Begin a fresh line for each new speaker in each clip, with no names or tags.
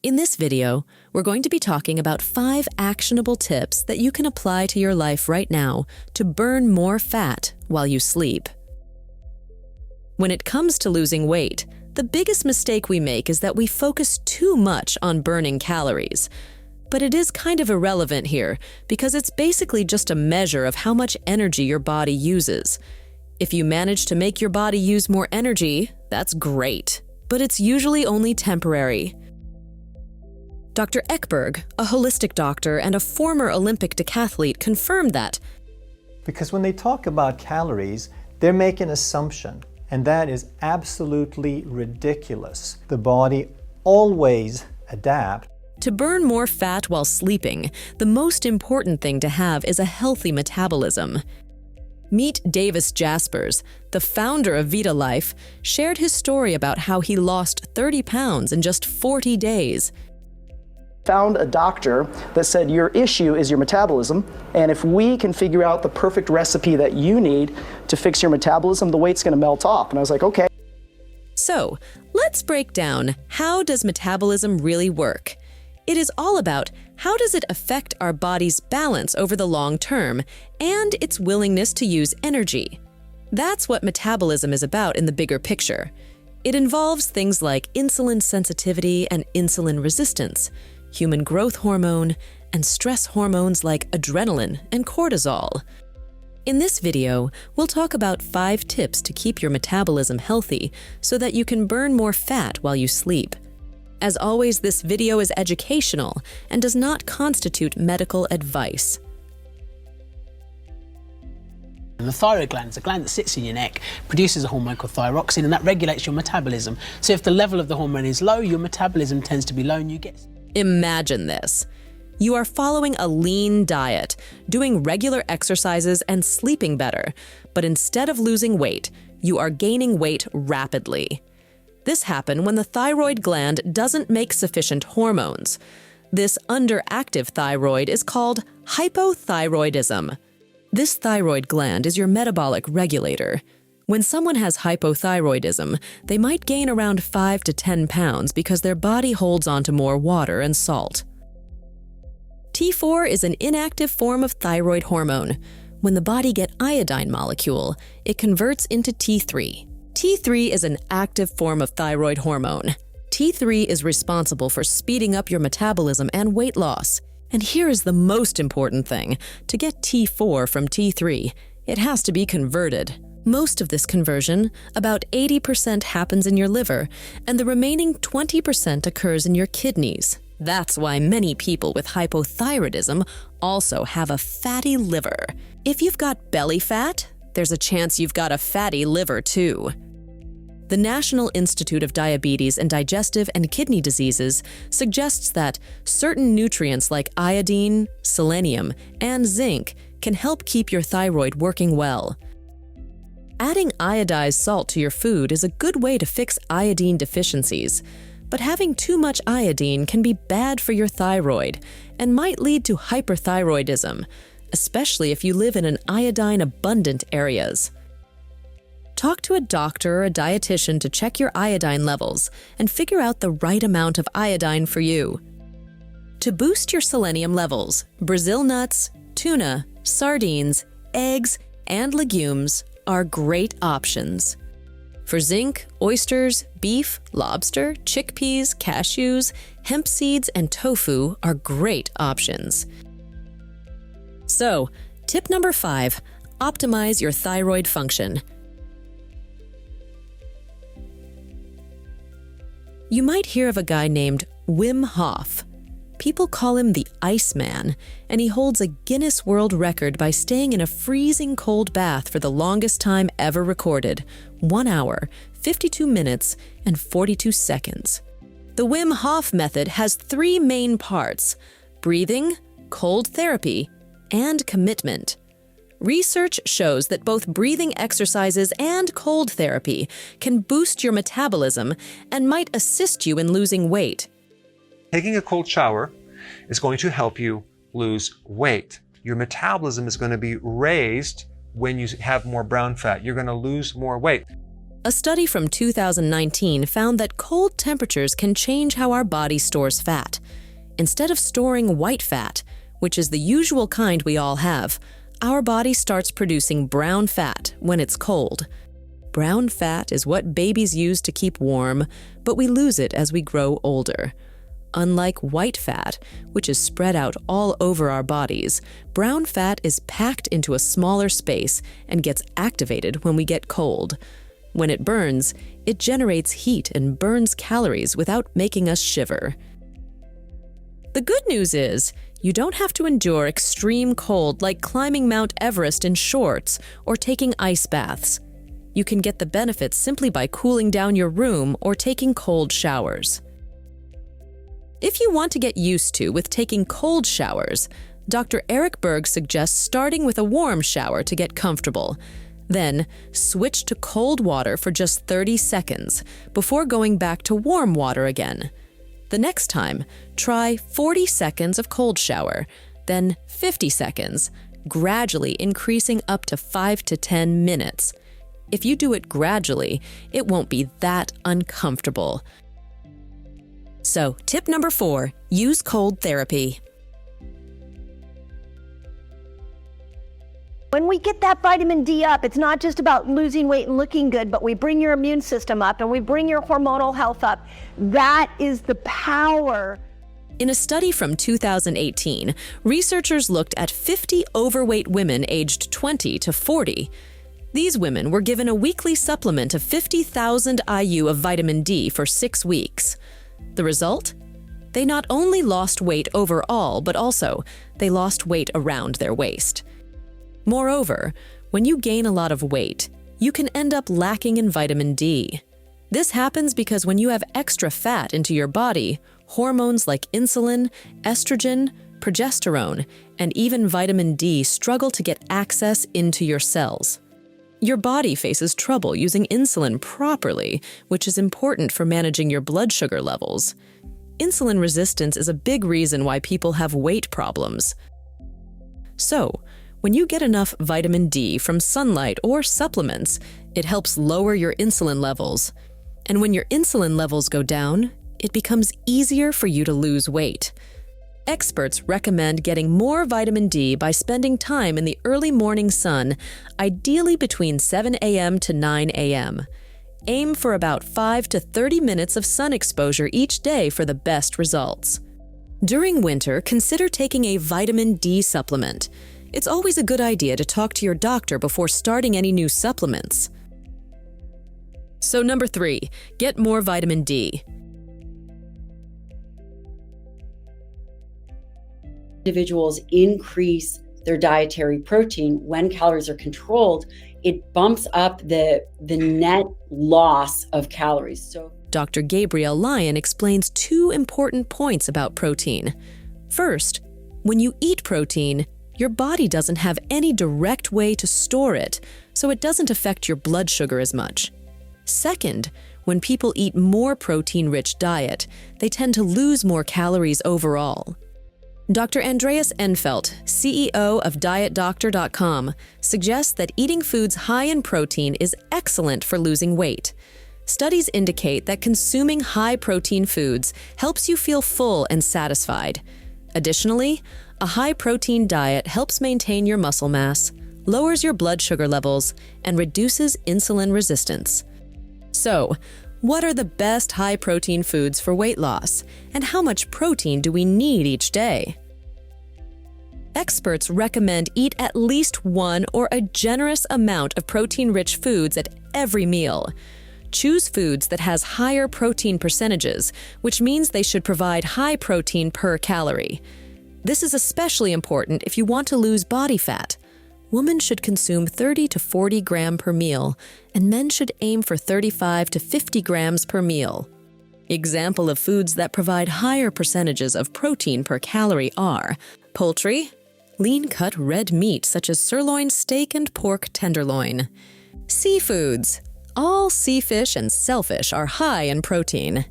In this video, we're going to be talking about 5 actionable tips that you can apply to your life right now to burn more fat while you sleep. When it comes to losing weight, the biggest mistake we make is that we focus too much on burning calories. But it is kind of irrelevant here because it's basically just a measure of how much energy your body uses. If you manage to make your body use more energy, that's great, but it's usually only temporary. Dr. Ekberg, a holistic doctor and a former Olympic decathlete, confirmed that.
Because when they talk about calories, they're making an assumption, and that is absolutely ridiculous. The body always adapts.
To burn more fat while sleeping, the most important thing to have is a healthy metabolism. Meet Davis Jaspers, the founder of Revitalized, shared his story about how he lost 30 pounds in just 40 days.
Found a doctor that said your issue is your metabolism, and if we can figure out the perfect recipe that you need to fix your metabolism, the weight's gonna melt off. And I was like, okay.
So, let's break down, how does metabolism really work? It is all about how does it affect our body's balance over the long term and its willingness to use energy. That's what metabolism is about in the bigger picture. It involves things like insulin sensitivity and insulin resistance, human growth hormone, and stress hormones like adrenaline and cortisol. In this video, we'll talk about 5 tips to keep your metabolism healthy so that you can burn more fat while you sleep. As always, this video is educational and does not constitute medical advice.
And the thyroid gland is a gland that sits in your neck, produces a hormone called thyroxine, and that regulates your metabolism. So if the level of the hormone is low, your metabolism tends to be low and you get...
Imagine this. You are following a lean diet, doing regular exercises and sleeping better, but instead of losing weight, you are gaining weight rapidly. This happens when the thyroid gland doesn't make sufficient hormones. This underactive thyroid is called hypothyroidism. This thyroid gland is your metabolic regulator. When someone has hypothyroidism, they might gain around 5 to 10 pounds because their body holds onto more water and salt. T4 is an inactive form of thyroid hormone. When the body gets iodine molecule, it converts into T3. T3 is an active form of thyroid hormone. T3 is responsible for speeding up your metabolism and weight loss. And here is the most important thing. To get T4 from T3, it has to be converted. Most of this conversion, about 80%, happens in your liver, and the remaining 20% occurs in your kidneys. That's why many people with hypothyroidism also have a fatty liver. If you've got belly fat, there's a chance you've got a fatty liver too. The National Institute of Diabetes and Digestive and Kidney Diseases suggests that certain nutrients like iodine, selenium, and zinc can help keep your thyroid working well. Adding iodized salt to your food is a good way to fix iodine deficiencies, but having too much iodine can be bad for your thyroid and might lead to hyperthyroidism, especially if you live in an iodine-abundant areas. Talk to a doctor or a dietitian to check your iodine levels and figure out the right amount of iodine for you. To boost your selenium levels, Brazil nuts, tuna, sardines, eggs, and legumes are great options. For zinc, oysters, beef, lobster, chickpeas, cashews, hemp seeds, and tofu are great options. So, tip number 5, optimize your thyroid function. You might hear of a guy named Wim Hof. People call him the Iceman, and he holds a Guinness World Record by staying in a freezing cold bath for the longest time ever recorded, 1 hour, 52 minutes, and 42 seconds. The Wim Hof method has 3 main parts: breathing, cold therapy, and commitment. Research shows that both breathing exercises and cold therapy can boost your metabolism and might assist you in losing weight.
Taking a cold shower is going to help you lose weight. Your metabolism is going to be raised when you have more brown fat. You're going to lose more weight.
A study from 2019 found that cold temperatures can change how our body stores fat. Instead of storing white fat, which is the usual kind we all have, our body starts producing brown fat when it's cold. Brown fat is what babies use to keep warm, but we lose it as we grow older. Unlike white fat, which is spread out all over our bodies, brown fat is packed into a smaller space and gets activated when we get cold. When it burns, it generates heat and burns calories without making us shiver. The good news is, you don't have to endure extreme cold like climbing Mount Everest in shorts or taking ice baths. You can get the benefits simply by cooling down your room or taking cold showers. If you want to get used to with taking cold showers, Dr. Eric Berg suggests starting with a warm shower to get comfortable. Then, switch to cold water for just 30 seconds before going back to warm water again. The next time, try 40 seconds of cold shower, then 50 seconds, gradually increasing up to 5 to 10 minutes. If you do it gradually, it won't be that uncomfortable. So, tip number 4, use cold therapy.
When we get that vitamin D up, it's not just about losing weight and looking good, but we bring your immune system up and we bring your hormonal health up. That is the power.
In a study from 2018, researchers looked at 50 overweight women aged 20 to 40. These women were given a weekly supplement of 50,000 IU of vitamin D for 6 weeks. The result? They not only lost weight overall, but also they lost weight around their waist. Moreover, when you gain a lot of weight, you can end up lacking in vitamin D. This happens because when you have extra fat into your body, hormones like insulin, estrogen, progesterone, and even vitamin D struggle to get access into your cells. Your body faces trouble using insulin properly, which is important for managing your blood sugar levels. Insulin resistance is a big reason why people have weight problems. So, when you get enough vitamin D from sunlight or supplements, it helps lower your insulin levels. And when your insulin levels go down, it becomes easier for you to lose weight. Experts recommend getting more vitamin D by spending time in the early morning sun, ideally between 7 a.m. to 9 a.m. Aim for about 5 to 30 minutes of sun exposure each day for the best results. During winter, consider taking a vitamin D supplement. It's always a good idea to talk to your doctor before starting any new supplements. So number 3, get more vitamin D.
Individuals increase their dietary protein when calories are controlled, it bumps up the net loss of calories. So
Dr. Gabrielle Lyon explains 2 important points about protein. First, when you eat protein, your body doesn't have any direct way to store it, so it doesn't affect your blood sugar as much. Second, when people eat more protein-rich diet, they tend to lose more calories overall. Dr. Andreas Enfelt, CEO of DietDoctor.com, suggests that eating foods high in protein is excellent for losing weight. Studies indicate that consuming high-protein foods helps you feel full and satisfied. Additionally, a high-protein diet helps maintain your muscle mass, lowers your blood sugar levels, and reduces insulin resistance. So, what are the best high-protein foods for weight loss, and how much protein do we need each day? Experts recommend eat at least 1 or a generous amount of protein-rich foods at every meal. Choose foods that has higher protein percentages, which means they should provide high protein per calorie. This is especially important if you want to lose body fat. Women should consume 30 to 40 grams per meal, and men should aim for 35 to 50 grams per meal. Example of foods that provide higher percentages of protein per calorie are poultry, lean-cut red meat such as sirloin steak and pork tenderloin. Seafoods. All sea fish and shellfish are high in protein.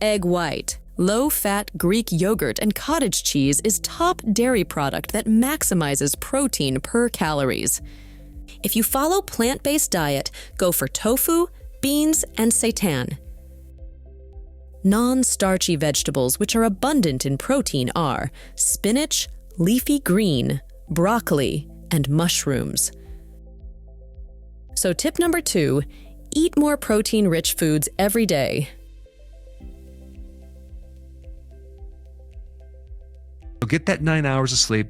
Egg white. Low-fat Greek yogurt and cottage cheese is top dairy product that maximizes protein per calories. If you follow plant-based diet, go for tofu, beans and seitan. Non-starchy vegetables which are abundant in protein are spinach, leafy green, broccoli, and mushrooms. So tip number 2, eat more protein-rich foods every day.
Get that 9 hours of sleep.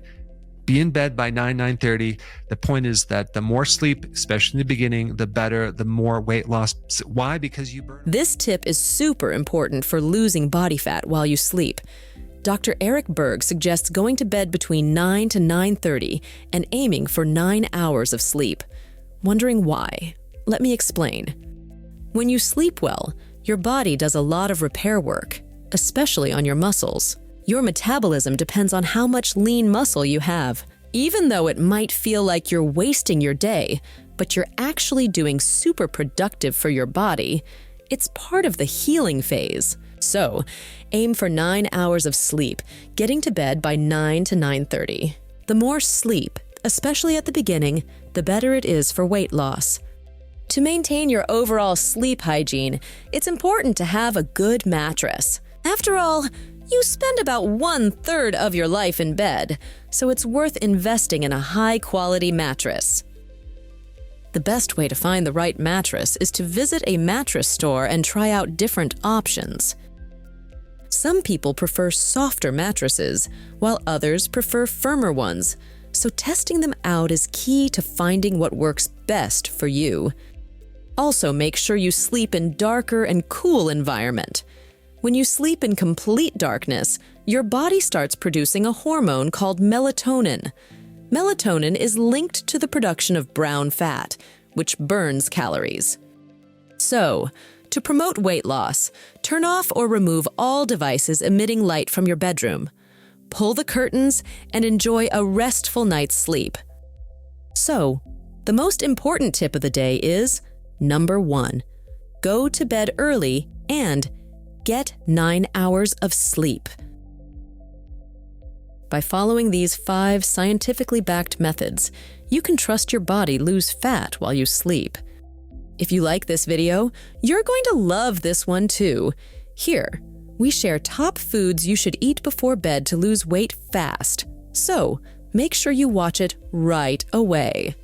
Be in bed by 9:30. The point is that the more sleep, especially in the beginning, the better, the more weight loss. Why? Because you burn.
This tip is super important for losing body fat while you sleep. Dr. Eric Berg suggests going to bed between 9 to 9:30 and aiming for 9 hours of sleep. Wondering why? Let me explain. When you sleep well, your body does a lot of repair work, especially on your muscles. Your metabolism depends on how much lean muscle you have. Even though it might feel like you're wasting your day, but you're actually doing super productive for your body, it's part of the healing phase. So, aim for 9 hours of sleep, getting to bed by 9 to 9:30. The more sleep, especially at the beginning, the better it is for weight loss. To maintain your overall sleep hygiene, it's important to have a good mattress. After all, you spend about 1/3 of your life in bed, so it's worth investing in a high-quality mattress. The best way to find the right mattress is to visit a mattress store and try out different options. Some people prefer softer mattresses, while others prefer firmer ones, so testing them out is key to finding what works best for you. Also, make sure you sleep in darker and cool environment. When you sleep in complete darkness, your body starts producing a hormone called melatonin. Melatonin is linked to the production of brown fat, which burns calories. So, to promote weight loss, turn off or remove all devices emitting light from your bedroom. Pull the curtains and enjoy a restful night's sleep. So, the most important tip of the day is, number 1, go to bed early and get 9 hours of sleep. By following these 5 scientifically backed methods, you can trust your body lose fat while you sleep. If you like this video, you're going to love this one too. Here, we share top foods you should eat before bed to lose weight fast. So, make sure you watch it right away.